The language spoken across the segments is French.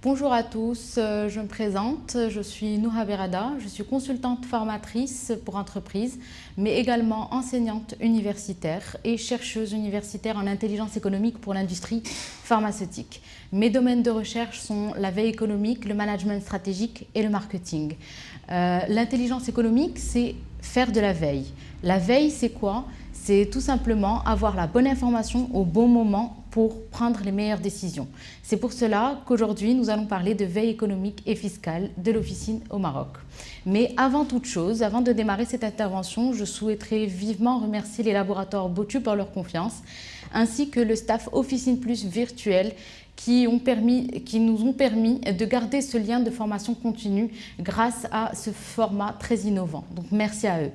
Bonjour à tous, je me présente, je suis Noura Berada, je suis consultante formatrice pour entreprise, mais également enseignante universitaire et chercheuse universitaire en intelligence économique pour l'industrie pharmaceutique. Mes domaines de recherche sont la veille économique, le management stratégique et le marketing. L'intelligence économique, c'est faire de la veille. La veille, c'est quoi? C'est tout simplement avoir la bonne information au bon moment pour prendre les meilleures décisions. C'est pour cela qu'aujourd'hui, nous allons parler de veille économique et fiscale de l'Officine au Maroc. Mais avant toute chose, avant de démarrer cette intervention, je souhaiterais vivement remercier les laboratoires Botu pour leur confiance, ainsi que le staff Officine Plus virtuel qui nous ont permis de garder ce lien de formation continue grâce à ce format très innovant. Donc merci à eux.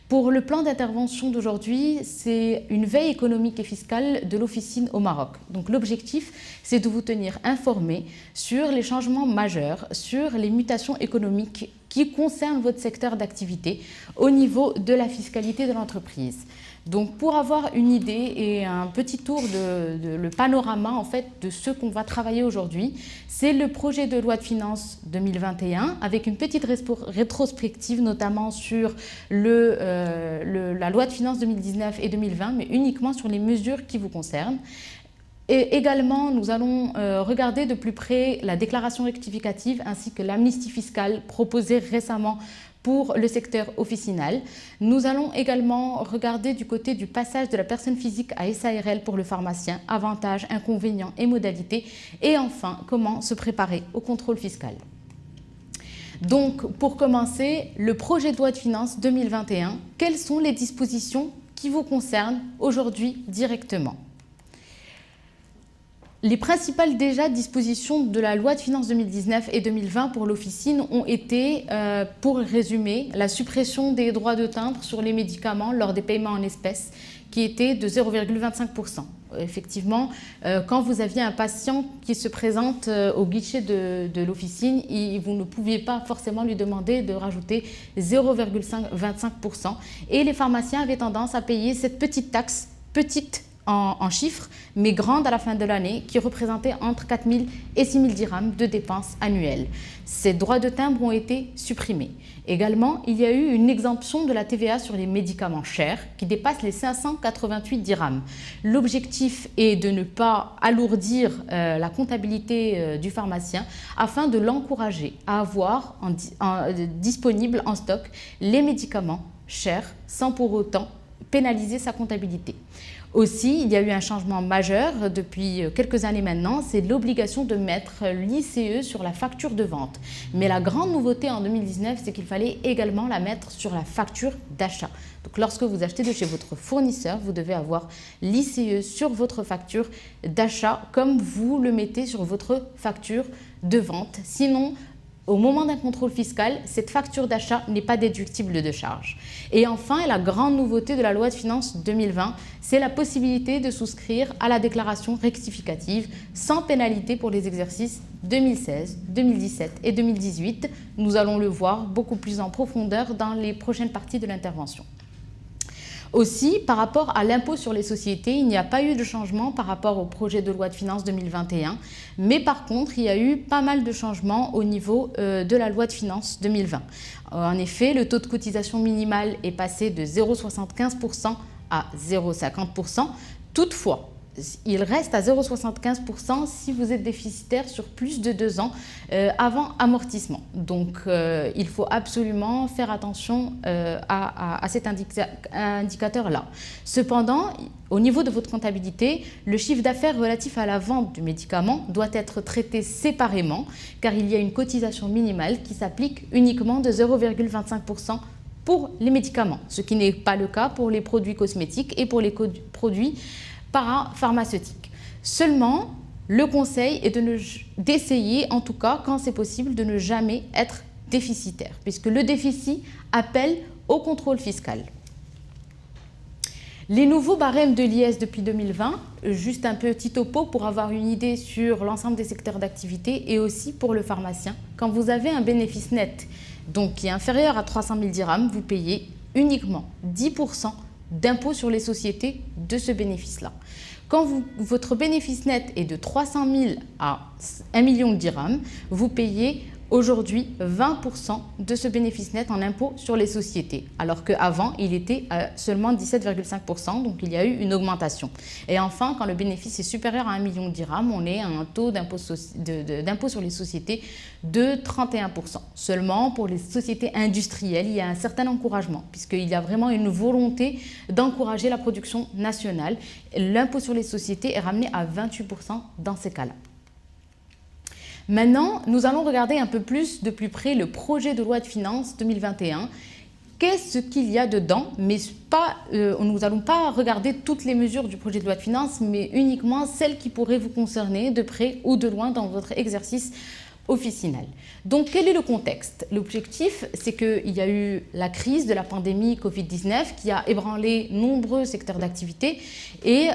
Pour le plan d'intervention d'aujourd'hui, c'est une veille économique et fiscale de l'Officine au Maroc. Donc l'objectif, c'est de vous tenir informés sur les changements majeurs, sur les mutations économiques qui concernent votre secteur d'activité au niveau de la fiscalité de l'entreprise. Donc pour avoir une idée et un petit tour le panorama en fait de ce qu'on va travailler aujourd'hui, c'est le projet de loi de finances 2021 avec une petite rétrospective notamment sur la loi de finances 2019 et 2020, mais uniquement sur les mesures qui vous concernent. Et également, nous allons regarder de plus près la déclaration rectificative ainsi que l'amnistie fiscale proposée récemment pour le secteur officinal. Nous allons également regarder du côté du passage de la personne physique à SARL pour le pharmacien, avantages, inconvénients et modalités. Et enfin, comment se préparer au contrôle fiscal. Donc, pour commencer, le projet de loi de finances 2021, quelles sont les dispositions qui vous concernent aujourd'hui directement ? Les principales dispositions de la loi de finances 2019 et 2020 pour l'Officine ont été, pour résumer, la suppression des droits de timbre sur les médicaments lors des paiements en espèces qui étaient de 0,25%. Effectivement, quand vous aviez un patient qui se présente au guichet de l'Officine, vous ne pouviez pas forcément lui demander de rajouter 0,25%. Et les pharmaciens avaient tendance à payer cette petite taxe, petite en chiffres, mais grande à la fin de l'année, qui représentait entre 4 000 et 6 000 dirhams de dépenses annuelles. Ces droits de timbre ont été supprimés. Également, il y a eu une exemption de la TVA sur les médicaments chers qui dépasse les 588 dirhams. L'objectif est de ne pas alourdir la comptabilité du pharmacien afin de l'encourager à avoir disponible en stock les médicaments chers sans pour autant pénaliser sa comptabilité. Aussi, il y a eu un changement majeur depuis quelques années maintenant, c'est l'obligation de mettre l'ICE sur la facture de vente. Mais la grande nouveauté en 2019, c'est qu'il fallait également la mettre sur la facture d'achat. Donc lorsque vous achetez de chez votre fournisseur, vous devez avoir l'ICE sur votre facture d'achat comme vous le mettez sur votre facture de vente. Sinon, au moment d'un contrôle fiscal, cette facture d'achat n'est pas déductible de charge. Et enfin, la grande nouveauté de la loi de finances 2020, c'est la possibilité de souscrire à la déclaration rectificative sans pénalité pour les exercices 2016, 2017 et 2018. Nous allons le voir beaucoup plus en profondeur dans les prochaines parties de l'intervention. Aussi, par rapport à l'impôt sur les sociétés, il n'y a pas eu de changement par rapport au projet de loi de finances 2021, mais par contre, il y a eu pas mal de changements au niveau de la loi de finances 2020. En effet, le taux de cotisation minimale est passé de 0,75% à 0,50%. Toutefois, il reste à 0,75% si vous êtes déficitaire sur plus de 2 ans avant amortissement. Donc, il faut absolument faire attention à cet indicateur-là. Cependant, au niveau de votre comptabilité, le chiffre d'affaires relatif à la vente du médicament doit être traité séparément car il y a une cotisation minimale qui s'applique uniquement de 0,25% pour les médicaments, ce qui n'est pas le cas pour les produits cosmétiques et pour les produits parapharmaceutiques. Seulement, le conseil est d'essayer, en tout cas quand c'est possible, de ne jamais être déficitaire, puisque le déficit appelle au contrôle fiscal. Les nouveaux barèmes de l'IS depuis 2020, juste un petit topo pour avoir une idée sur l'ensemble des secteurs d'activité et aussi pour le pharmacien. Quand vous avez un bénéfice net donc qui est inférieur à 300 000 dirhams, vous payez uniquement 10% d'impôt sur les sociétés de ce bénéfice-là. Quand votre bénéfice net est de 300 000 à 1 million de dirhams, vous payez aujourd'hui 20% de ce bénéfice net en impôt sur les sociétés, alors qu'avant, il était à seulement 17,5%, donc il y a eu une augmentation. Et enfin, quand le bénéfice est supérieur à 1 million de dirhams, on est à un taux d'impôt sur les sociétés de 31%. Seulement, pour les sociétés industrielles, il y a un certain encouragement, puisqu'il y a vraiment une volonté d'encourager la production nationale. L'impôt sur les sociétés est ramené à 28% dans ces cas-là. Maintenant, nous allons regarder un peu plus de plus près le projet de loi de finances 2021. Qu'est-ce qu'il y a dedans? Mais nous n'allons pas regarder toutes les mesures du projet de loi de finances, mais uniquement celles qui pourraient vous concerner de près ou de loin dans votre exercice officinal. Donc, quel est le contexte? L'objectif, c'est qu'il y a eu la crise de la pandémie Covid-19 qui a ébranlé nombreux secteurs d'activité et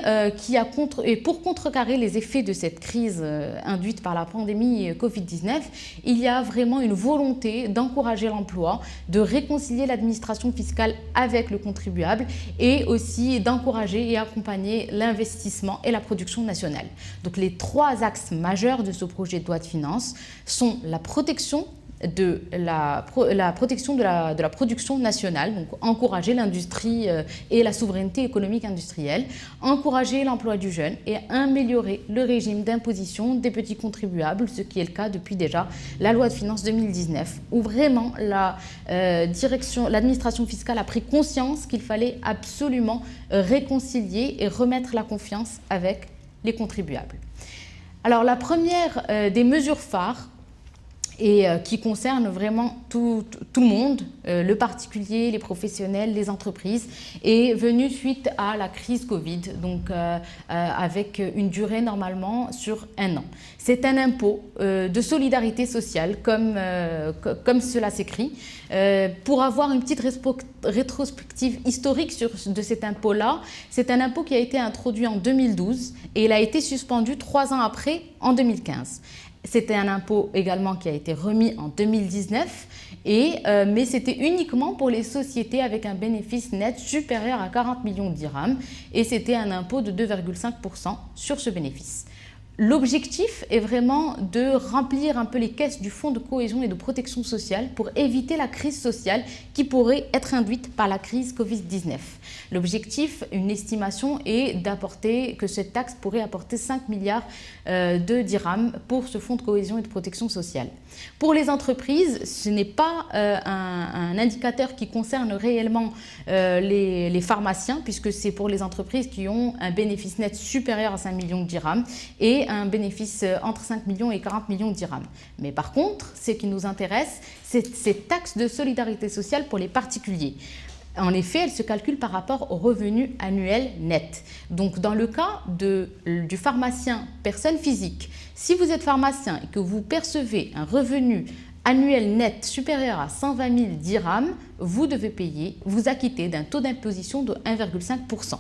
pour contrecarrer les effets de cette crise induite par la pandémie Covid-19, il y a vraiment une volonté d'encourager l'emploi, de réconcilier l'administration fiscale avec le contribuable et aussi d'encourager et accompagner l'investissement et la production nationale. Donc, les trois axes majeurs de ce projet de loi de finances sont la protection de la production nationale, donc encourager l'industrie et la souveraineté économique industrielle, encourager l'emploi du jeune et améliorer le régime d'imposition des petits contribuables, ce qui est le cas depuis déjà la loi de finances 2019, où vraiment l'administration fiscale a pris conscience qu'il fallait absolument réconcilier et remettre la confiance avec les contribuables. Alors la première des mesures phares et qui concerne vraiment tout le monde, le particulier, les professionnels, les entreprises, est venue suite à la crise Covid, donc avec une durée normalement sur 1 an. C'est un impôt de solidarité sociale, comme cela s'écrit. Pour avoir une petite rétrospective historique de cet impôt-là, c'est un impôt qui a été introduit en 2012 et il a été suspendu 3 ans après, en 2015. C'était un impôt également qui a été remis en 2019, mais c'était uniquement pour les sociétés avec un bénéfice net supérieur à 40 millions de dirhams et c'était un impôt de 2,5% sur ce bénéfice. L'objectif est vraiment de remplir un peu les caisses du Fonds de cohésion et de protection sociale pour éviter la crise sociale qui pourrait être induite par la crise Covid-19. L'objectif, une estimation, est que cette taxe pourrait apporter 5 milliards de dirhams pour ce Fonds de cohésion et de protection sociale. Pour les entreprises, ce n'est pas un indicateur qui concerne réellement les pharmaciens, puisque c'est pour les entreprises qui ont un bénéfice net supérieur à 5 millions de dirhams et un bénéfice entre 5 millions et 40 millions de dirhams. Mais par contre, ce qui nous intéresse, c'est cette taxe de solidarité sociale pour les particuliers. En effet, elle se calcule par rapport au revenu annuel net. Donc, dans le cas du pharmacien personne physique, si vous êtes pharmacien et que vous percevez un revenu annuel net supérieur à 120 000 dirhams, vous devez vous acquitter d'un taux d'imposition de 1,5%.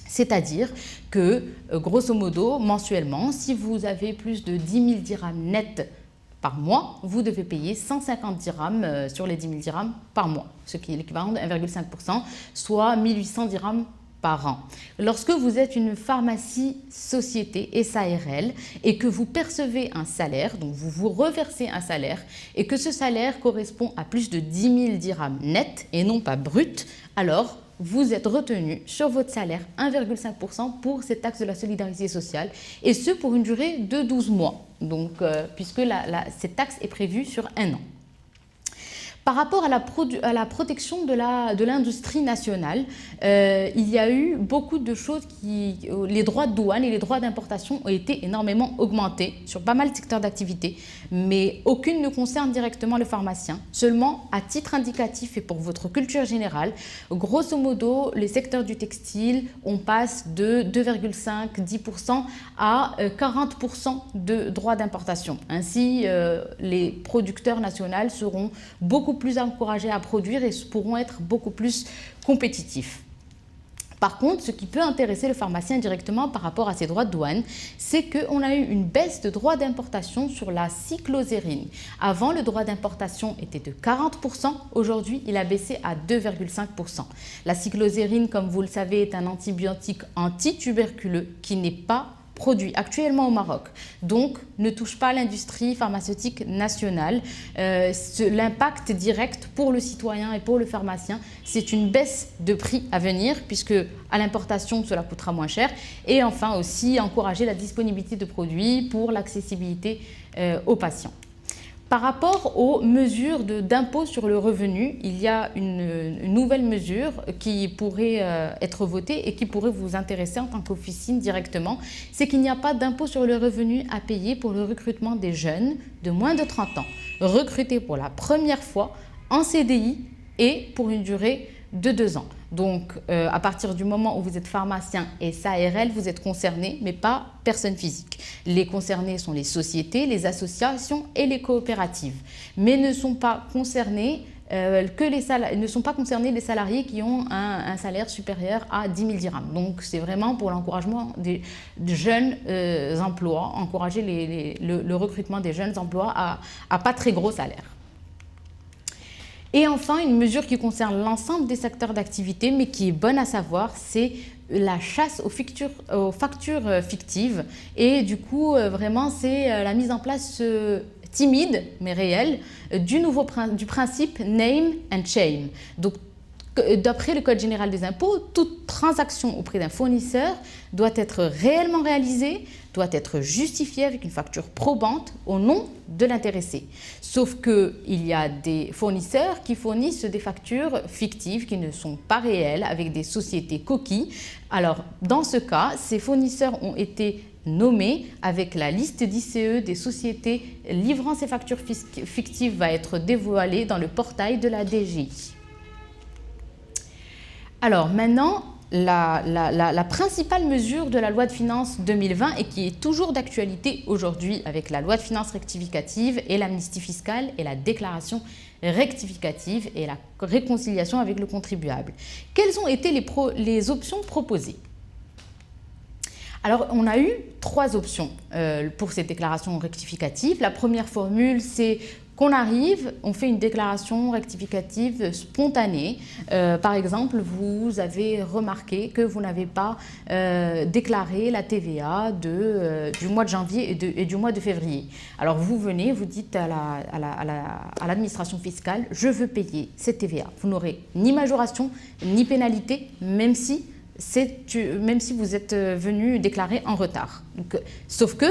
C'est-à-dire que, grosso modo, mensuellement, si vous avez plus de 10 000 dirhams net par mois, vous devez payer 150 dirhams sur les 10 000 dirhams par mois, ce qui est l'équivalent de 1,5%, soit 1 800 dirhams par an. Lorsque vous êtes une pharmacie société SARL et que vous percevez un salaire, donc vous vous reversez un salaire et que ce salaire correspond à plus de 10 000 dirhams net et non pas brut, alors vous êtes retenu sur votre salaire 1,5% pour cette taxe de la solidarité sociale et ce pour une durée de 12 mois, donc, puisque cette taxe est prévue sur 1 an. Par rapport à la protection de l'industrie nationale, il y a eu beaucoup de choses les droits de douane et les droits d'importation ont été énormément augmentés sur pas mal de secteurs d'activité, mais aucune ne concerne directement le pharmacien. Seulement, à titre indicatif et pour votre culture générale, grosso modo, les secteurs du textile, on passe de 2,5-10% à 40% de droits d'importation. Ainsi, les producteurs nationaux seront beaucoup plus encouragés à produire et pourront être beaucoup plus compétitifs. Par contre, ce qui peut intéresser le pharmacien directement par rapport à ses droits de douane, c'est qu'on a eu une baisse de droits d'importation sur la cyclosérine. Avant, le droit d'importation était de 40%, aujourd'hui il a baissé à 2,5%. La cyclosérine, comme vous le savez, est un antibiotique antituberculeux qui n'est pas produit actuellement au Maroc, donc ne touche pas l'industrie pharmaceutique nationale. L'impact direct pour le citoyen et pour le pharmacien, c'est une baisse de prix à venir, puisque à l'importation cela coûtera moins cher, et enfin aussi encourager la disponibilité de produits pour l'accessibilité aux patients. Par rapport aux mesures d'impôt sur le revenu, il y a une nouvelle mesure qui pourrait être votée et qui pourrait vous intéresser en tant qu'officine directement. C'est qu'il n'y a pas d'impôt sur le revenu à payer pour le recrutement des jeunes de moins de 30 ans, recrutés pour la première fois en CDI et pour une durée de 2 ans. Donc, à partir du moment où vous êtes pharmacien et SARL, vous êtes concerné, mais pas personne physique. Les concernés sont les sociétés, les associations et les coopératives. Mais ne sont pas concernés les salariés qui ont un salaire supérieur à 10 000 dirhams. Donc, c'est vraiment pour l'encouragement des jeunes emplois, encourager le recrutement des jeunes emplois à pas très gros salaire. Et enfin, une mesure qui concerne l'ensemble des secteurs d'activité, mais qui est bonne à savoir, c'est la chasse aux factures fictives. Et du coup, vraiment, c'est la mise en place timide, mais réelle, du principe name and shame. Donc, d'après le Code général des impôts, toute transaction auprès d'un fournisseur doit être réellement réalisée, doit être justifiée avec une facture probante au nom de l'intéressé. Sauf qu'il y a des fournisseurs qui fournissent des factures fictives qui ne sont pas réelles avec des sociétés coquilles. Alors, dans ce cas, ces fournisseurs ont été nommés avec la liste d'ICE des sociétés livrant ces factures fictives va être dévoilée dans le portail de la DGI. Alors maintenant, la principale mesure de la loi de finances 2020 et qui est toujours d'actualité aujourd'hui avec la loi de finances rectificative et l'amnistie fiscale et la déclaration rectificative et la réconciliation avec le contribuable. Quelles ont été les options proposées ? Alors, on a eu 3 options pour cette déclaration rectificative. La première formule, c'est qu'on arrive, on fait une déclaration rectificative spontanée. Par exemple, vous avez remarqué que vous n'avez pas déclaré la TVA du mois de janvier et du mois de février. Alors, vous venez, vous dites à l'administration fiscale, je veux payer cette TVA. Vous n'aurez ni majoration, ni pénalité, même si vous êtes venu déclarer en retard. Donc, sauf que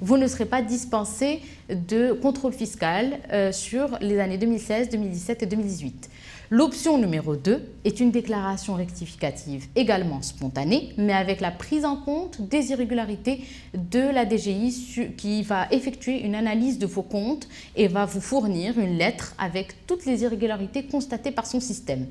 vous ne serez pas dispensé de contrôle fiscal sur les années 2016, 2017 et 2018. L'option numéro 2 est une déclaration rectificative également spontanée, mais avec la prise en compte des irrégularités de la DGI qui va effectuer une analyse de vos comptes et va vous fournir une lettre avec toutes les irrégularités constatées par son système.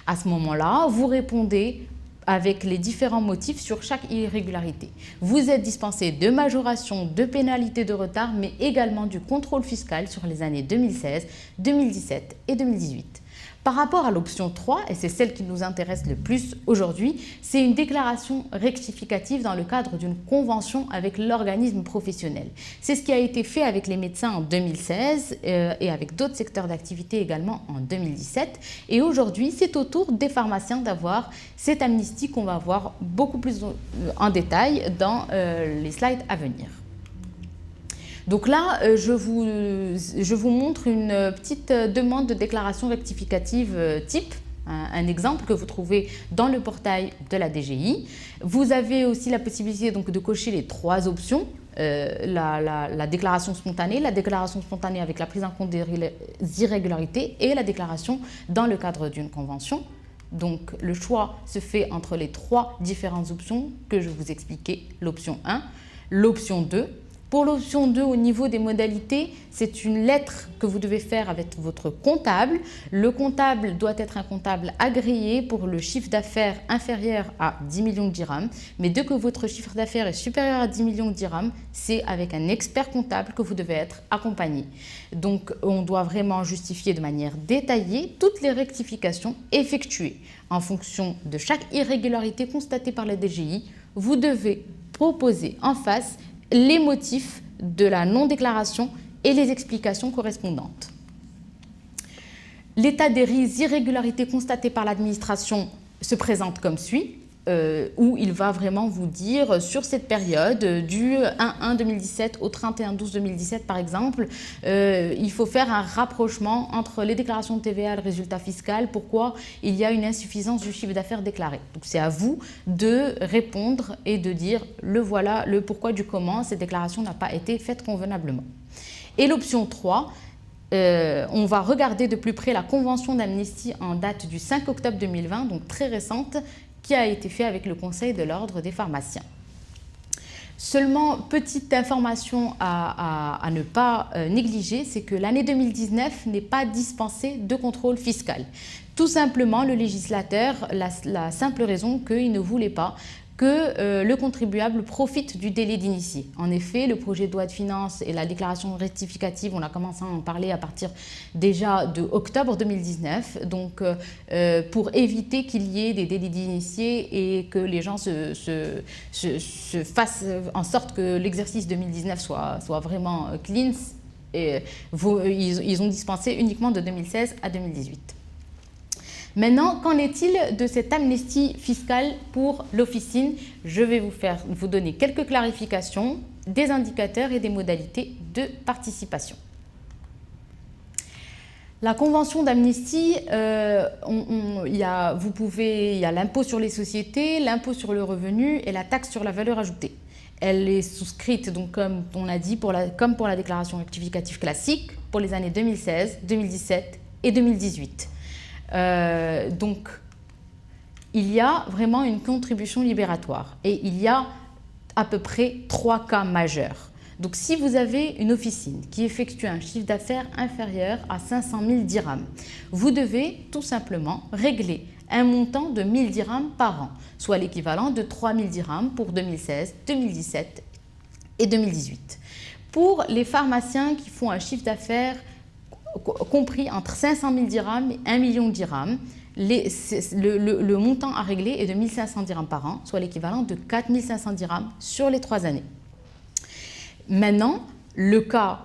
À ce moment-là, vous répondez avec les différents motifs sur chaque irrégularité. Vous êtes dispensé de majoration, de pénalité de retard, mais également du contrôle fiscal sur les années 2016, 2017 et 2018. Par rapport à l'option 3, et c'est celle qui nous intéresse le plus aujourd'hui, c'est une déclaration rectificative dans le cadre d'une convention avec l'organisme professionnel. C'est ce qui a été fait avec les médecins en 2016 et avec d'autres secteurs d'activité également en 2017. Et aujourd'hui, c'est au tour des pharmaciens d'avoir cette amnistie qu'on va voir beaucoup plus en détail dans les slides à venir. Donc là, je vous montre une petite demande de déclaration rectificative type, un exemple que vous trouvez dans le portail de la DGI. Vous avez aussi la possibilité donc, de cocher les 3 options, la déclaration spontanée avec la prise en compte des irrégularités et la déclaration dans le cadre d'une convention. Donc le choix se fait entre les 3 différentes options que je vous expliquais, l'option 1, l'option 2, Pour l'option 2, au niveau des modalités, c'est une lettre que vous devez faire avec votre comptable. Le comptable doit être un comptable agréé pour le chiffre d'affaires inférieur à 10 millions de dirhams. Mais dès que votre chiffre d'affaires est supérieur à 10 millions de dirhams, c'est avec un expert comptable que vous devez être accompagné. Donc, on doit vraiment justifier de manière détaillée toutes les rectifications effectuées. En fonction de chaque irrégularité constatée par la DGI, vous devez proposer en face les motifs de la non-déclaration et les explications correspondantes. L'état des irrégularités constatées par l'administration se présente comme suit, où il va vraiment vous dire sur cette période du 1-1-2017 au 31-12-2017 par exemple, il faut faire un rapprochement entre les déclarations de TVA et le résultat fiscal, pourquoi il y a une insuffisance du chiffre d'affaires déclaré. Donc c'est à vous de répondre et de dire le voilà, le pourquoi du comment cette déclaration n'a pas été faite convenablement. Et l'option 3, on va regarder de plus près la convention d'amnistie en date du 5 octobre 2020, donc très récente, qui a été fait avec le Conseil de l'Ordre des pharmaciens. Seulement, petite information à ne pas négliger, c'est que l'année 2019 n'est pas dispensée de contrôle fiscal. Tout simplement, le législateur, la simple raison qu'il ne voulait pas que le contribuable profite du délai d'initié. En effet, le projet de loi de finances et la déclaration rectificative, on a commencé à en parler à partir déjà de octobre 2019, donc pour éviter qu'il y ait des délais d'initié et que les gens se fassent en sorte que l'exercice 2019 soit vraiment clean, et ils ont dispensé uniquement de 2016 à 2018. Maintenant, qu'en est-il de cette amnistie fiscale pour l'officine? Je vais vous donner quelques clarifications, des indicateurs et des modalités de participation. La convention d'amnistie, il y a l'impôt sur les sociétés, l'impôt sur le revenu et la taxe sur la valeur ajoutée. Elle est souscrite, donc, comme on a dit, comme pour la déclaration rectificative classique, pour les années 2016, 2017 et 2018. Donc, il y a vraiment une contribution libératoire et il y a à peu près 3 cas majeurs. Donc, si vous avez une officine qui effectue un chiffre d'affaires inférieur à 500 000 dirhams, vous devez tout simplement régler un montant de 1000 dirhams par an, soit l'équivalent de 3000 dirhams pour 2016, 2017 et 2018. Pour les pharmaciens qui font un chiffre d'affaires compris entre 500 000 dirhams et 1 million de dirhams, le montant à régler est de 1500 dirhams par an, soit l'équivalent de 4500 dirhams sur les 3 années. Maintenant, le cas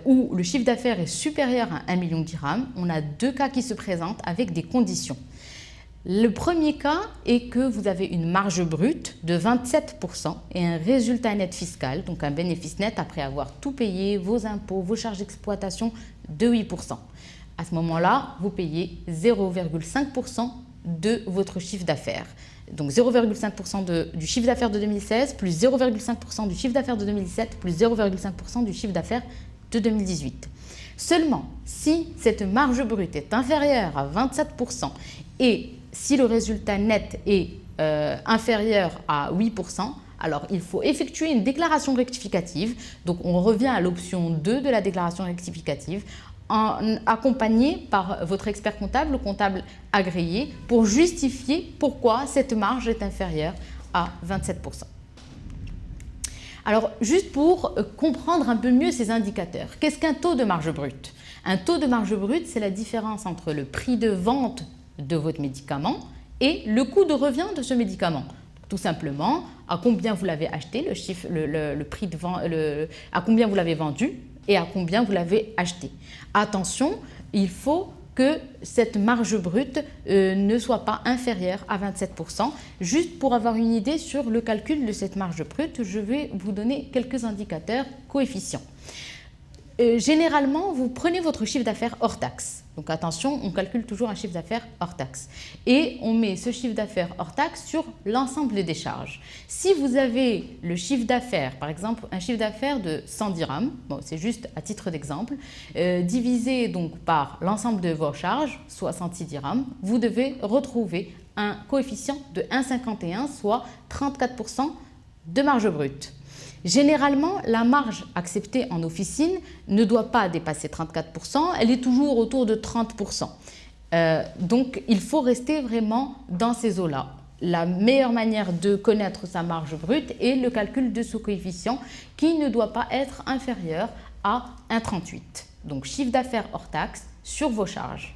où le chiffre d'affaires est supérieur à 1 million de dirhams, on a 2 cas qui se présentent avec des conditions. Le premier cas est que vous avez une marge brute de 27% et un résultat net fiscal, donc un bénéfice net après avoir tout payé, vos impôts, vos charges d'exploitation, de 8%. À ce moment-là, vous payez 0,5% de votre chiffre d'affaires. Donc 0,5% du chiffre d'affaires de 2016 plus 0,5% du chiffre d'affaires de 2017 plus 0,5% du chiffre d'affaires de 2018. Seulement, si cette marge brute est inférieure à 27% et si le résultat net est inférieur à 8%, alors il faut effectuer une déclaration rectificative. Donc on revient à l'option 2 de la déclaration rectificative, accompagné par votre expert comptable, le comptable agréé, pour justifier pourquoi cette marge est inférieure à 27%. Alors, juste pour comprendre un peu mieux ces indicateurs, qu'est-ce qu'un taux de marge brute? Un taux de marge brute, c'est la différence entre le prix de vente de votre médicament et le coût de revient de ce médicament. Tout simplement, à combien vous l'avez acheté, le prix de vente, à combien vous l'avez vendu et à combien vous l'avez acheté. Attention, il faut que cette marge brute ne soit pas inférieure à 27%. Juste pour avoir une idée sur le calcul de cette marge brute, je vais vous donner quelques indicateurs coefficients. Généralement, vous prenez votre chiffre d'affaires hors taxe. Donc attention, on calcule toujours un chiffre d'affaires hors taxe. Et on met ce chiffre d'affaires hors taxe sur l'ensemble des charges. Si vous avez le chiffre d'affaires, par exemple un chiffre d'affaires de 100 dirhams, bon, c'est juste à titre d'exemple, divisé donc par l'ensemble de vos charges, 66 dirhams, vous devez retrouver un coefficient de 1,51, soit 34% de marge brute. Généralement, la marge acceptée en officine ne doit pas dépasser 34%, elle est toujours autour de 30%. Donc, il faut rester vraiment dans ces eaux-là. La meilleure manière de connaître sa marge brute est le calcul de ce coefficient qui ne doit pas être inférieur à 1,38. Donc, chiffre d'affaires hors taxe sur vos charges.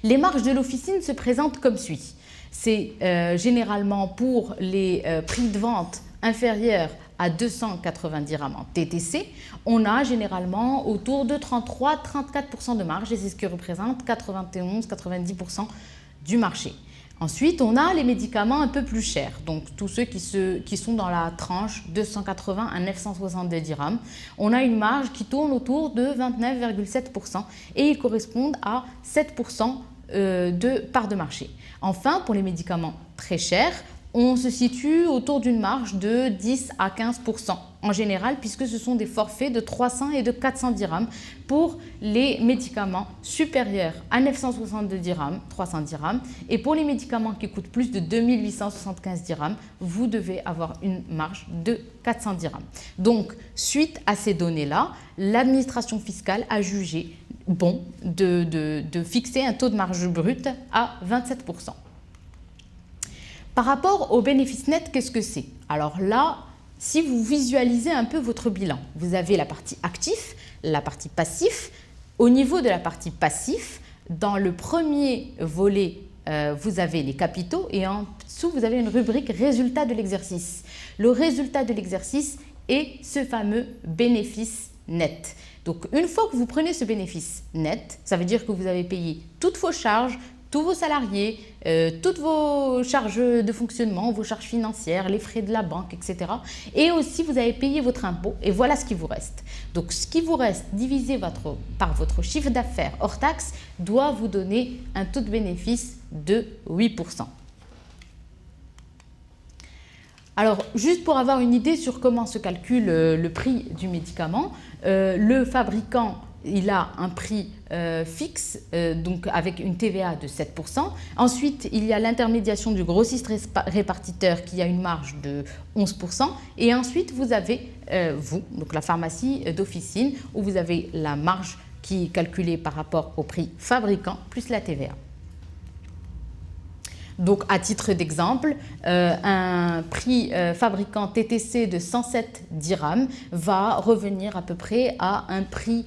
Les marges de l'officine se présentent comme suit. C'est généralement pour les prix de vente inférieurs à 280 dirhams en TTC, on a généralement autour de 33-34% de marge et c'est ce qui représente 91-90% du marché. Ensuite, on a les médicaments un peu plus chers, donc tous ceux qui sont dans la tranche 280 à 962 dirhams. On a une marge qui tourne autour de 29,7% et ils correspondent à 7% de part de marché. Enfin, pour les médicaments très chers, on se situe autour d'une marge de 10 à 15% en général, puisque ce sont des forfaits de 300 et de 400 dirhams pour les médicaments supérieurs à 962 dirhams, 300 dirhams. Et pour les médicaments qui coûtent plus de 2875 dirhams, vous devez avoir une marge de 400 dirhams. Donc, suite à ces données-là, l'administration fiscale a jugé bon de fixer un taux de marge brute à 27%. Par rapport au bénéfice net, qu'est-ce que c'est? Alors là, si vous visualisez un peu votre bilan, vous avez la partie actif, la partie passif. Au niveau de la partie passif, dans le premier volet, vous avez les capitaux et en dessous, vous avez une rubrique résultat de l'exercice. Le résultat de l'exercice est ce fameux bénéfice net. Donc, une fois que vous prenez ce bénéfice net, ça veut dire que vous avez payé toutes vos charges, tous vos salariés, toutes vos charges de fonctionnement, vos charges financières, les frais de la banque, etc. Et aussi, vous avez payé votre impôt et voilà ce qui vous reste. Donc, ce qui vous reste divisé par votre chiffre d'affaires hors taxe doit vous donner un taux de bénéfice de 8%. Alors, juste pour avoir une idée sur comment se calcule le prix du médicament, le fabricant, il a un prix fixe, donc avec une TVA de 7%. Ensuite, il y a l'intermédiation du grossiste répartiteur qui a une marge de 11%. Et ensuite, vous avez donc la pharmacie d'officine, où vous avez la marge qui est calculée par rapport au prix fabricant plus la TVA. Donc, à titre d'exemple, un prix fabricant TTC de 107 dirhams va revenir à peu près à un prix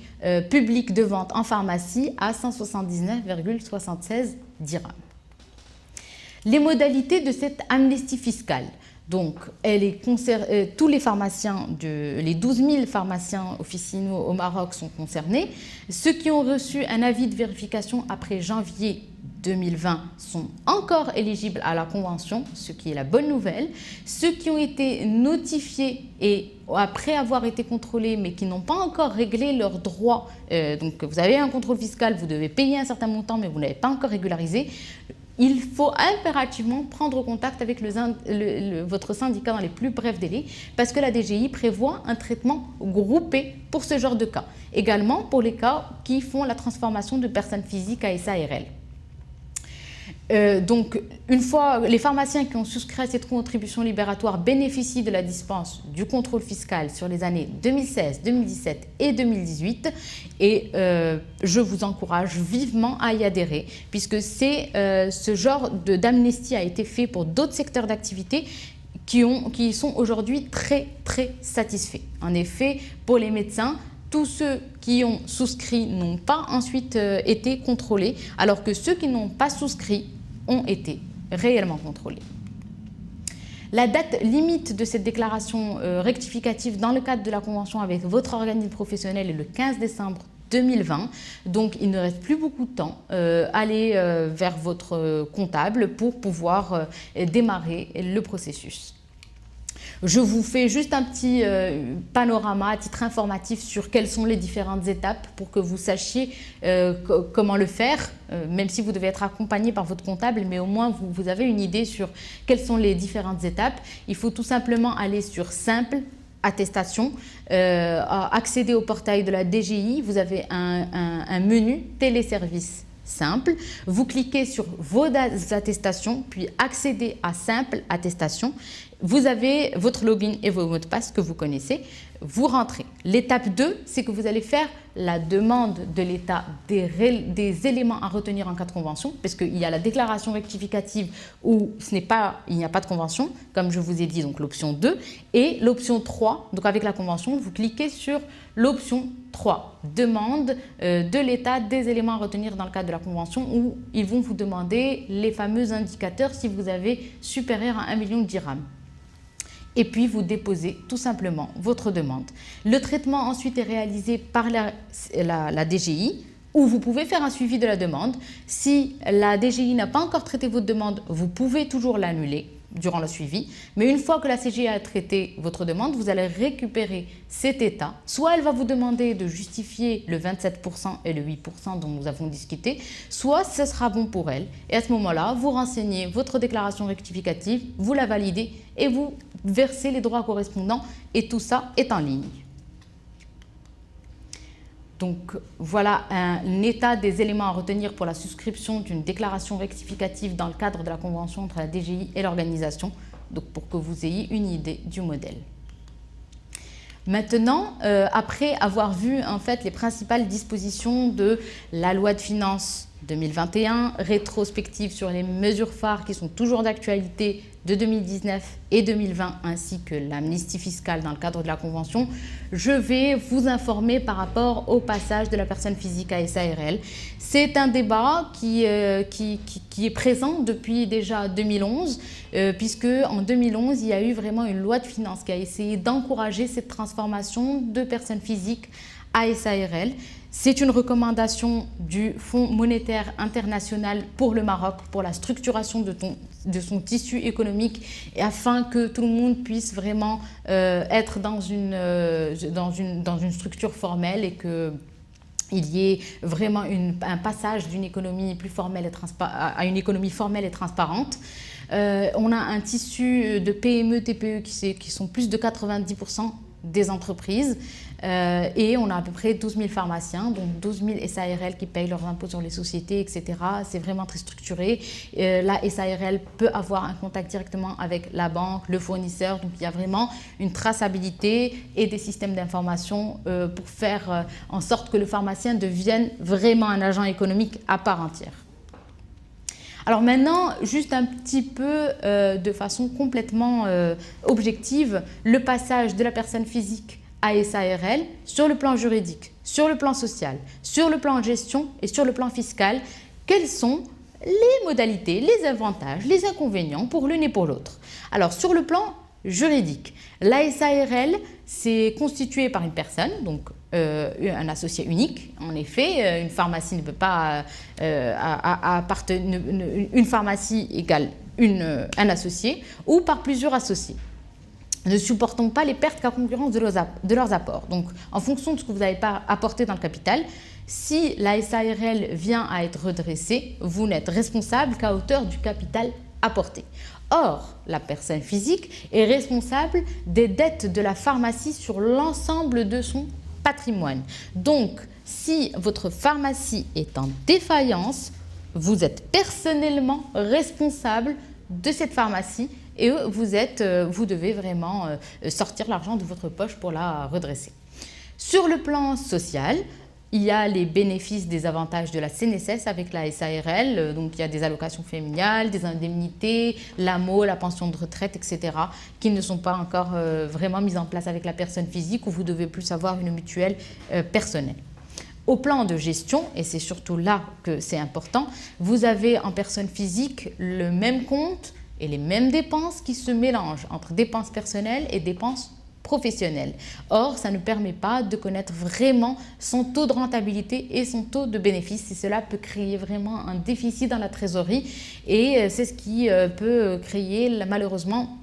public de vente en pharmacie à 179,76 dirhams. Les modalités de cette amnistie fiscale. Donc, tous les pharmaciens, les 12 000 pharmaciens officinaux au Maroc sont concernés. Ceux qui ont reçu un avis de vérification après janvier 2020 sont encore éligibles à la convention, ce qui est la bonne nouvelle. Ceux qui ont été notifiés et après avoir été contrôlés mais qui n'ont pas encore réglé leurs droits, donc vous avez un contrôle fiscal, vous devez payer un certain montant mais vous n'avez pas encore régularisé, il faut impérativement prendre contact avec votre syndicat dans les plus brefs délais parce que la DGI prévoit un traitement groupé pour ce genre de cas. Également pour les cas qui font la transformation de personnes physiques à SARL. Donc, une fois, les pharmaciens qui ont souscrit à cette contribution libératoire bénéficient de la dispense du contrôle fiscal sur les années 2016, 2017 et 2018 et je vous encourage vivement à y adhérer puisque ce genre d'amnistie a été fait pour d'autres secteurs d'activité qui sont aujourd'hui très satisfaits. En effet, pour les médecins, tous ceux qui ont souscrit n'ont pas ensuite été contrôlés, alors que ceux qui n'ont pas souscrit ont été réellement contrôlés. La date limite de cette déclaration rectificative dans le cadre de la convention avec votre organisme professionnel est le 15 décembre 2020. Donc, il ne reste plus beaucoup de temps. Allez vers votre comptable pour pouvoir démarrer le processus. Je vous fais juste un petit panorama à titre informatif sur quelles sont les différentes étapes pour que vous sachiez comment le faire, même si vous devez être accompagné par votre comptable, mais au moins vous avez une idée sur quelles sont les différentes étapes. Il faut tout simplement aller sur Simple attestation, accéder au portail de la DGI, vous avez un menu téléservice simple, vous cliquez sur vos attestations, puis accéder à Simple attestation Vous avez votre login et vos mots de passe que vous connaissez. Vous rentrez. L'étape 2, c'est que vous allez faire la demande de l'État des éléments à retenir en cas de convention, parce qu'il y a la déclaration rectificative où il n'y a pas de convention, comme je vous ai dit, donc l'option 2, et l'option 3, donc avec la convention, vous cliquez sur l'option 3, demande de l'État des éléments à retenir dans le cadre de la convention, où ils vont vous demander les fameux indicateurs si vous avez supérieur à 1 million de dirhams. Et puis vous déposez tout simplement votre demande. Le traitement ensuite est réalisé par la DGI, où vous pouvez faire un suivi de la demande. Si la DGI n'a pas encore traité votre demande, vous pouvez toujours l'annuler durant le suivi. Mais une fois que la CGI a traité votre demande, vous allez récupérer cet état. Soit elle va vous demander de justifier le 27% et le 8% dont nous avons discuté, soit ce sera bon pour elle. Et à ce moment-là, vous renseignez votre déclaration rectificative, vous la validez et vous versez les droits correspondants. Et tout ça est en ligne. Donc voilà un état des éléments à retenir pour la souscription d'une déclaration rectificative dans le cadre de la convention entre la DGI et l'organisation, donc pour que vous ayez une idée du modèle. Maintenant, après avoir vu en fait les principales dispositions de la loi de finances 2021, rétrospective sur les mesures phares qui sont toujours d'actualité de 2019 et 2020, ainsi que l'amnistie fiscale dans le cadre de la Convention, je vais vous informer par rapport au passage de la personne physique à SARL. C'est un débat qui est présent depuis déjà 2011, puisque en 2011, il y a eu vraiment une loi de finances qui a essayé d'encourager cette transformation de personnes physiques à SARL. C'est une recommandation du Fonds monétaire international pour le Maroc, pour la structuration de son tissu économique, et afin que tout le monde puisse vraiment être dans une structure formelle et qu'il y ait vraiment un passage d'une économie plus formelle à une économie formelle et transparente. On a un tissu de PME, TPE qui sont plus de 90% des entreprises, et on a à peu près 12 000 pharmaciens, donc 12 000 SARL qui payent leurs impôts sur les sociétés, etc. C'est vraiment très structuré. La SARL peut avoir un contact directement avec la banque, le fournisseur, donc il y a vraiment une traçabilité et des systèmes d'information pour faire en sorte que le pharmacien devienne vraiment un agent économique à part entière. Alors maintenant, juste un petit peu de façon complètement objective, le passage de la personne physique à SARL sur le plan juridique, sur le plan social, sur le plan gestion et sur le plan fiscal, quelles sont les modalités, les avantages, les inconvénients pour l'une et pour l'autre. Alors sur le plan juridique, la SARL, c'est constitué par une personne, donc un associé unique. En effet, une pharmacie ne peut pas une pharmacie égale un associé, ou par plusieurs associés. Ne supportons pas les pertes qu'à concurrence de leurs apports. Donc, en fonction de ce que vous n'avez pas apporté dans le capital, si la SARL vient à être redressée, vous n'êtes responsable qu'à hauteur du capital apporté. Or, la personne physique est responsable des dettes de la pharmacie sur l'ensemble de son patrimoine. Donc, si votre pharmacie est en défaillance, vous êtes personnellement responsable de cette pharmacie et vous devez vraiment sortir l'argent de votre poche pour la redresser. Sur le plan social, il y a les bénéfices des avantages de la CNSS avec la SARL, donc il y a des allocations familiales, des indemnités, l'AMO, la pension de retraite, etc., qui ne sont pas encore vraiment mises en place avec la personne physique, où vous devez plus avoir une mutuelle personnelle. Au plan de gestion, et c'est surtout là que c'est important, vous avez en personne physique le même compte et les mêmes dépenses qui se mélangent entre dépenses personnelles et dépenses professionnelles. Or, ça ne permet pas de connaître vraiment son taux de rentabilité et son taux de bénéfice, et cela peut créer vraiment un déficit dans la trésorerie, et c'est ce qui peut créer malheureusement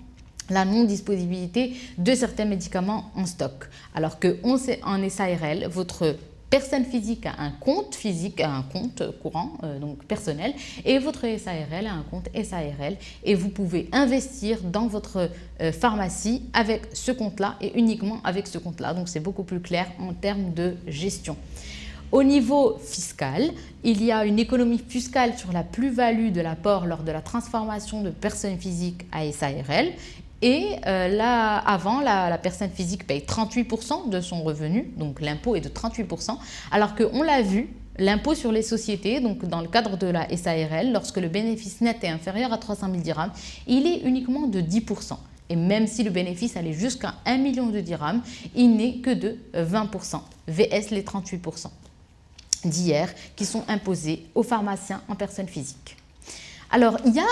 la non-disponibilité de certains médicaments en stock. Alors qu'en SARL, votre personne physique a un compte physique, a un compte courant, donc personnel, et votre SARL a un compte SARL, et vous pouvez investir dans votre pharmacie avec ce compte-là et uniquement avec ce compte-là. Donc c'est beaucoup plus clair en termes de gestion. Au niveau fiscal, il y a une économie fiscale sur la plus-value de l'apport lors de la transformation de personnes physiques à SARL, Et là, avant, la personne physique paye 38% de son revenu, donc l'impôt est de 38%, alors qu'on l'a vu, l'impôt sur les sociétés, donc dans le cadre de la SARL, lorsque le bénéfice net est inférieur à 300 000 dirhams, il est uniquement de 10%. Et même si le bénéfice allait jusqu'à 1 million de dirhams, il n'est que de 20%, VS les 38% d'hier qui sont imposés aux pharmaciens en personne physique. Alors, il y a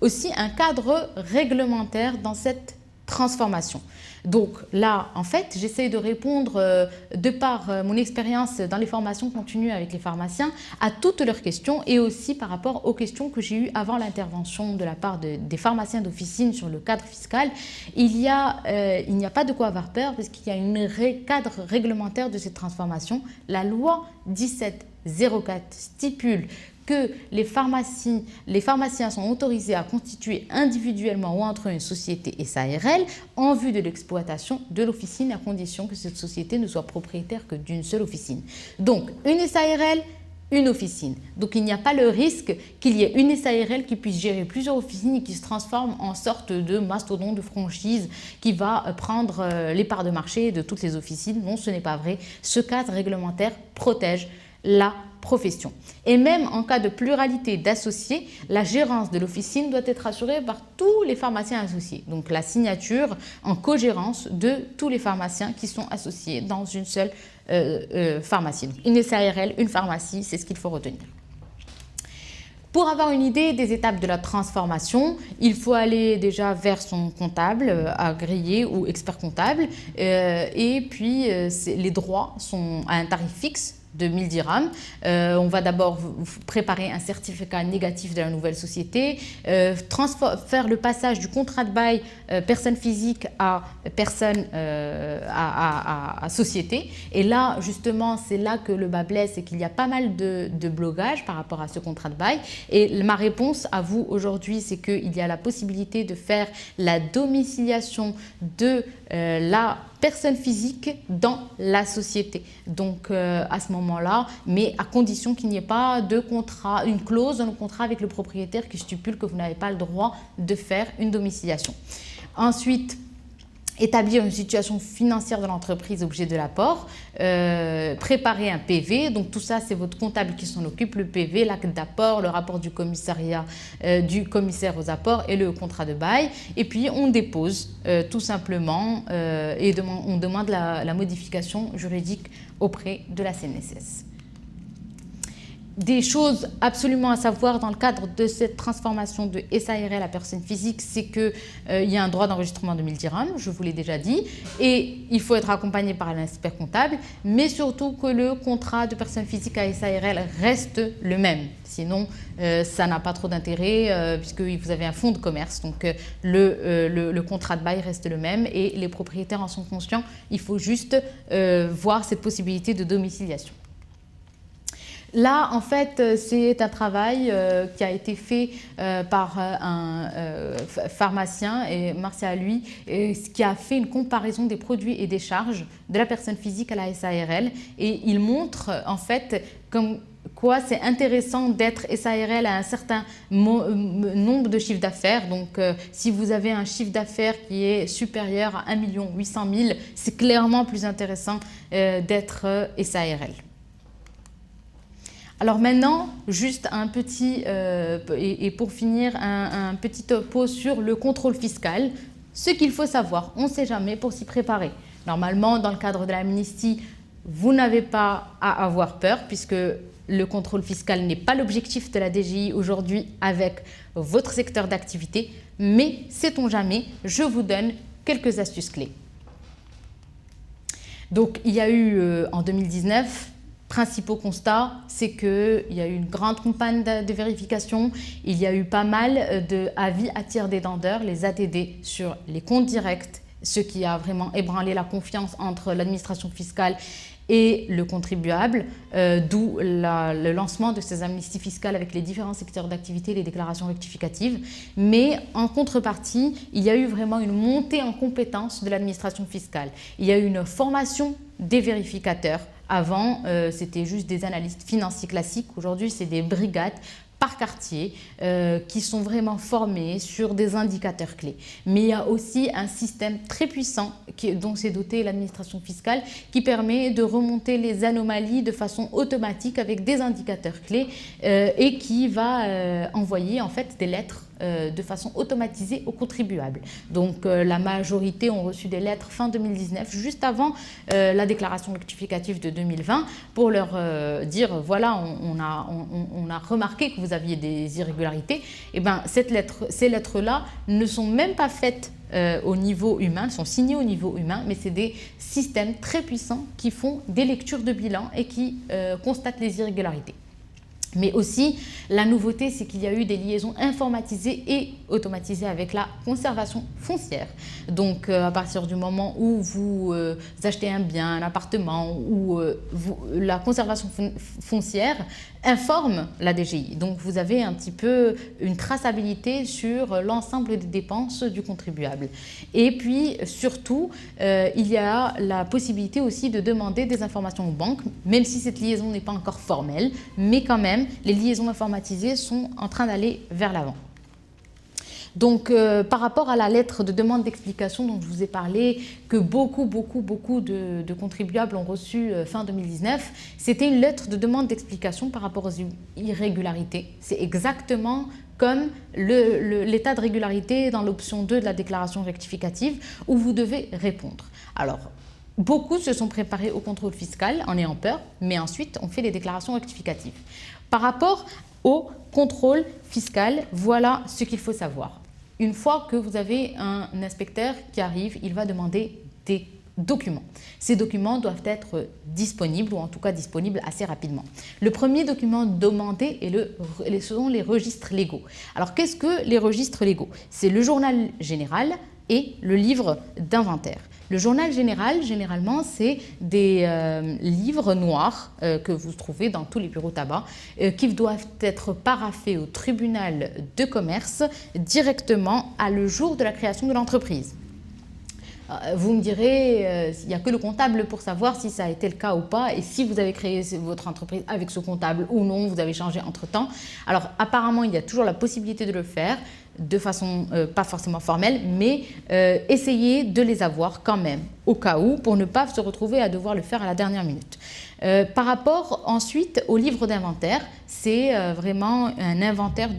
aussi un cadre réglementaire dans cette transformation. Donc là, en fait, j'essaie de répondre, de par mon expérience dans les formations continues avec les pharmaciens, à toutes leurs questions et aussi par rapport aux questions que j'ai eues avant l'intervention de la part des pharmaciens d'officine sur le cadre fiscal. Il n'y a pas de quoi avoir peur parce qu'il y a un cadre réglementaire de cette transformation. La loi 1704 stipule que les pharmaciens sont autorisés à constituer individuellement ou entre eux une société SARL en vue de l'exploitation de l'officine à condition que cette société ne soit propriétaire que d'une seule officine. Donc, une SARL, une officine. Donc, il n'y a pas le risque qu'il y ait une SARL qui puisse gérer plusieurs officines et qui se transforme en sorte de mastodonte de franchise qui va prendre les parts de marché de toutes les officines. Non, ce n'est pas vrai. Ce cadre réglementaire protège la profession. Et même en cas de pluralité d'associés, la gérance de l'officine doit être assurée par tous les pharmaciens associés. Donc la signature en cogérance de tous les pharmaciens qui sont associés dans une seule pharmacie. Donc, une SARL, une pharmacie, c'est ce qu'il faut retenir. Pour avoir une idée des étapes de la transformation, il faut aller déjà vers son comptable, agréé ou expert comptable. Et puis, les droits sont à un tarif fixe de 1000 dirhams. On va d'abord préparer un certificat négatif de la nouvelle société, faire le passage du contrat de bail personne physique à personne à société. Et là, justement, c'est là que le bas blesse et qu'il y a pas mal de blocage par rapport à ce contrat de bail. Et ma réponse à vous aujourd'hui, c'est qu'il y a la possibilité de faire la domiciliation de la personne physique dans la société. Donc à ce moment-là, mais à condition qu'il n'y ait pas de contrat, une clause dans le contrat avec le propriétaire qui stipule que vous n'avez pas le droit de faire une domiciliation. Ensuite, établir une situation financière de l'entreprise objet de l'apport, préparer un PV, donc tout ça c'est votre comptable qui s'en occupe, le PV, l'acte d'apport, le rapport du commissariat, du commissaire aux apports et le contrat de bail, et puis on dépose tout simplement et on demande la modification juridique auprès de la CNSS. Des choses absolument à savoir dans le cadre de cette transformation de SARL à personne physique, c'est qu'il y a un droit d'enregistrement de 1000 dirhams, je vous l'ai déjà dit, et il faut être accompagné par un expert comptable, mais surtout que le contrat de personne physique à SARL reste le même. Sinon, ça n'a pas trop d'intérêt puisque vous avez un fonds de commerce, donc le contrat de bail reste le même et les propriétaires en sont conscients. Il faut juste voir cette possibilité de domiciliation. Là, en fait, c'est un travail qui a été fait par un pharmacien, et merci à lui, qui a fait une comparaison des produits et des charges de la personne physique à la SARL. Et il montre, en fait, comme quoi c'est intéressant d'être SARL à un certain nombre de chiffres d'affaires. Donc, si vous avez un chiffre d'affaires qui est supérieur à 1 800 000, c'est clairement plus intéressant d'être SARL. Alors maintenant, juste un petit, et pour finir, un petit topo sur le contrôle fiscal. Ce qu'il faut savoir, on ne sait jamais pour s'y préparer. Normalement, dans le cadre de l'amnistie, vous n'avez pas à avoir peur puisque le contrôle fiscal n'est pas l'objectif de la DGI aujourd'hui avec votre secteur d'activité. Mais sait-on jamais, je vous donne quelques astuces clés. Donc, il y a eu en 2019... Principaux constats, c'est qu'il y a eu une grande campagne de vérification, il y a eu pas mal d'avis à tiers détenteurs, les ATD, sur les comptes directs, ce qui a vraiment ébranlé la confiance entre l'administration fiscale et le contribuable, d'où le lancement de ces amnisties fiscales avec les différents secteurs d'activité et les déclarations rectificatives. Mais en contrepartie, il y a eu vraiment une montée en compétences de l'administration fiscale. Il y a eu une formation des vérificateurs. Avant, c'était juste des analystes financiers classiques. Aujourd'hui, c'est des brigades par quartier qui sont vraiment formés sur des indicateurs clés. Mais il y a aussi un système très puissant dont s'est dotée l'administration fiscale qui permet de remonter les anomalies de façon automatique avec des indicateurs clés et qui va envoyer en fait des lettres de façon automatisée aux contribuables. Donc la majorité ont reçu des lettres fin 2019, juste avant la déclaration rectificative de 2020, pour leur dire voilà, on a remarqué que vous aviez des irrégularités. Et bien ces lettres-là ne sont même pas faites au niveau humain, sont signées au niveau humain, mais c'est des systèmes très puissants qui font des lectures de bilan et qui constatent les irrégularités. Mais aussi, la nouveauté, c'est qu'il y a eu des liaisons informatisées et automatisées avec la conservation foncière. Donc, à partir du moment où vous achetez un bien, un appartement, ou la conservation foncière informe la DGI. Donc, vous avez un petit peu une traçabilité sur l'ensemble des dépenses du contribuable. Et puis, surtout, il y a la possibilité aussi de demander des informations aux banques, même si cette liaison n'est pas encore formelle, mais quand même, les liaisons informatisées sont en train d'aller vers l'avant. Donc, par rapport à la lettre de demande d'explication dont je vous ai parlé, que beaucoup de contribuables ont reçu fin 2019, c'était une lettre de demande d'explication par rapport aux irrégularités. C'est exactement comme l'état de régularité dans l'option 2 de la déclaration rectificative où vous devez répondre. Alors, beaucoup se sont préparés au contrôle fiscal en ayant peur, mais ensuite on fait les déclarations rectificatives. Par rapport au contrôle fiscal, voilà ce qu'il faut savoir. Une fois que vous avez un inspecteur qui arrive, il va demander des documents. Ces documents doivent être disponibles ou en tout cas disponibles assez rapidement. Le premier document demandé sont les registres légaux. Alors qu'est-ce que les registres légaux? C'est le journal général et le livre d'inventaire. Le journal général, généralement, c'est des livres noirs que vous trouvez dans tous les bureaux tabac qui doivent être paraphés au tribunal de commerce directement le jour de la création de l'entreprise. Vous me direz, il n'y a que le comptable pour savoir si ça a été le cas ou pas et si vous avez créé votre entreprise avec ce comptable ou non, vous avez changé entre-temps. Alors apparemment, il y a toujours la possibilité de le faire de façon pas forcément formelle, mais essayez de les avoir quand même, au cas où, pour ne pas se retrouver à devoir le faire à la dernière minute. Par rapport ensuite au livre d'inventaire, c'est vraiment un inventaire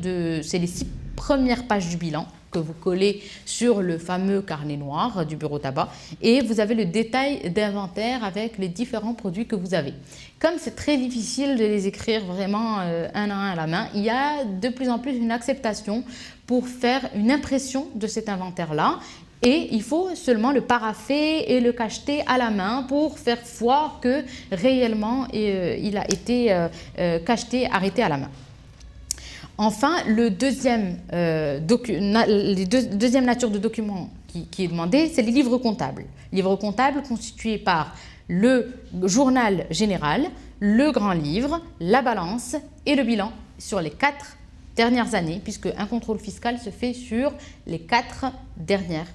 c'est les 6 premières pages du bilan que vous collez sur le fameux carnet noir du bureau tabac et vous avez le détail d'inventaire avec les différents produits que vous avez. Comme c'est très difficile de les écrire vraiment un à un à la main, il y a de plus en plus une acceptation pour faire une impression de cet inventaire-là et il faut seulement le parapher et le cacheter à la main pour faire foi que réellement il a été cacheté, arrêté à la main. Enfin, deuxième nature de document qui est demandé, c'est les livres comptables. Livres comptables constitués par le journal général, le grand livre, la balance et le bilan sur les 4 dernières années, puisque un contrôle fiscal se fait sur les 4 dernières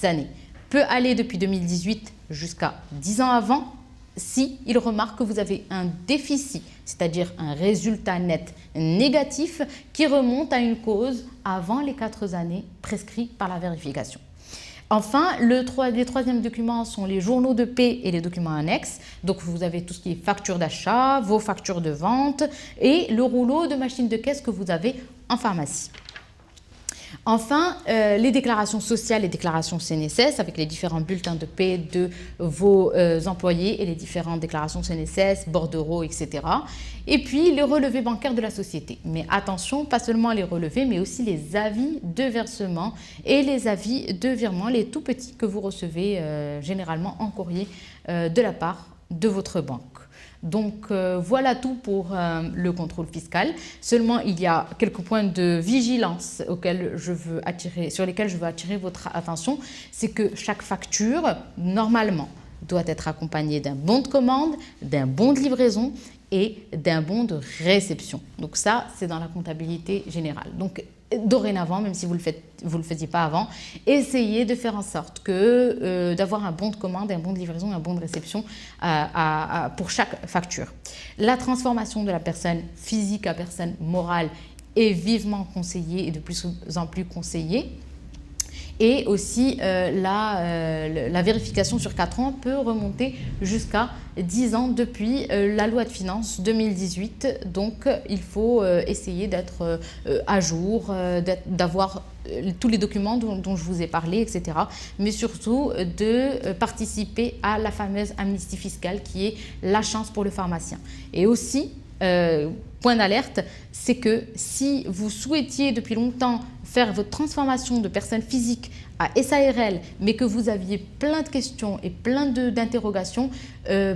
années. Peut aller depuis 2018 jusqu'à 10 ans avant, si il remarque que vous avez un déficit, c'est-à-dire un résultat net négatif qui remonte à une cause avant les 4 années prescrites par la vérification. Enfin, les troisièmes documents sont les journaux de paie et les documents annexes. Donc, vous avez tout ce qui est facture d'achat, vos factures de vente et le rouleau de machine de caisse que vous avez en pharmacie. Enfin, les déclarations sociales et déclarations CNSS avec les différents bulletins de paie de vos employés et les différentes déclarations CNSS, bordereaux, etc. Et puis, les relevés bancaires de la société. Mais attention, pas seulement les relevés, mais aussi les avis de versement et les avis de virement, les tout petits que vous recevez généralement en courrier de la part de votre banque. Donc voilà tout pour le contrôle fiscal. Seulement, il y a quelques points de vigilance sur lesquels je veux attirer votre attention. C'est que chaque facture, normalement, doit être accompagnée d'un bon de commande, d'un bon de livraison et d'un bon de réception. Donc ça, c'est dans la comptabilité générale. Donc dorénavant, même si vous le faisiez pas avant, essayez de faire en sorte que d'avoir un bon de commande, un bon de livraison et un bon de réception pour chaque facture. La transformation de la personne physique à personne morale est vivement conseillé et de plus en plus conseillé. Et aussi, la vérification sur 4 ans peut remonter jusqu'à 10 ans depuis la loi de finances 2018. Donc, il faut essayer d'être à jour, d'avoir tous les documents dont je vous ai parlé, etc. Mais surtout, de participer à la fameuse amnistie fiscale qui est la chance pour le pharmacien. Et aussi, point d'alerte, c'est que si vous souhaitiez depuis longtemps faire votre transformation de personne physique à SARL, mais que vous aviez plein de questions et plein d'interrogations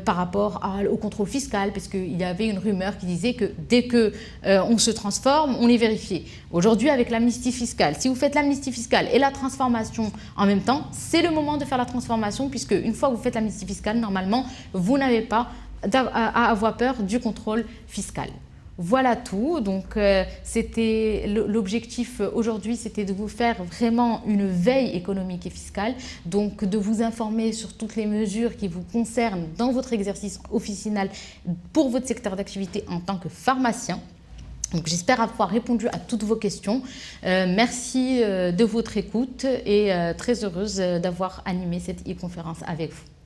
par rapport au contrôle fiscal, parce qu'il y avait une rumeur qui disait que dès qu'on se transforme, on est vérifié. Aujourd'hui, avec l'amnistie fiscale, si vous faites l'amnistie fiscale et la transformation en même temps, c'est le moment de faire la transformation, puisque une fois que vous faites l'amnistie fiscale, normalement, vous n'avez pas à avoir peur du contrôle fiscal. Voilà tout. Donc, c'était l'objectif aujourd'hui, c'était de vous faire vraiment une veille économique et fiscale, donc de vous informer sur toutes les mesures qui vous concernent dans votre exercice officinal pour votre secteur d'activité en tant que pharmacien. Donc, j'espère avoir répondu à toutes vos questions. Merci de votre écoute et très heureuse d'avoir animé cette e-conférence avec vous.